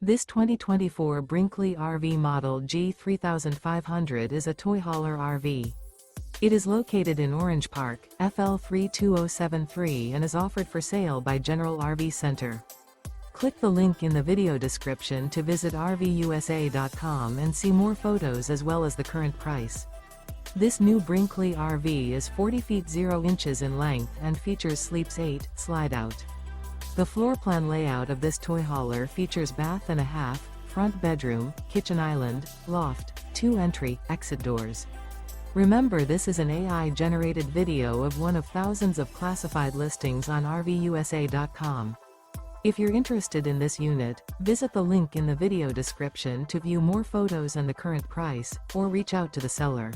This 2024 Brinkley RV Model G 3500 is a toy hauler RV. It is located in Orange Park, FL 32073 and is offered for sale by General RV Center. Click the link in the video description to visit RVUSA.com and see more photos as well as the current price. This new Brinkley RV is 40 feet 0 inches in length and features Sleeps 8, Slideout. The floor plan layout of this toy hauler features bath and a half, front bedroom, kitchen island, loft, 2 entry, exit doors. Remember, this is an AI-generated video of one of thousands of classified listings on RVUSA.com. If you're interested in this unit, visit the link in the video description to view more photos and the current price, or reach out to the seller.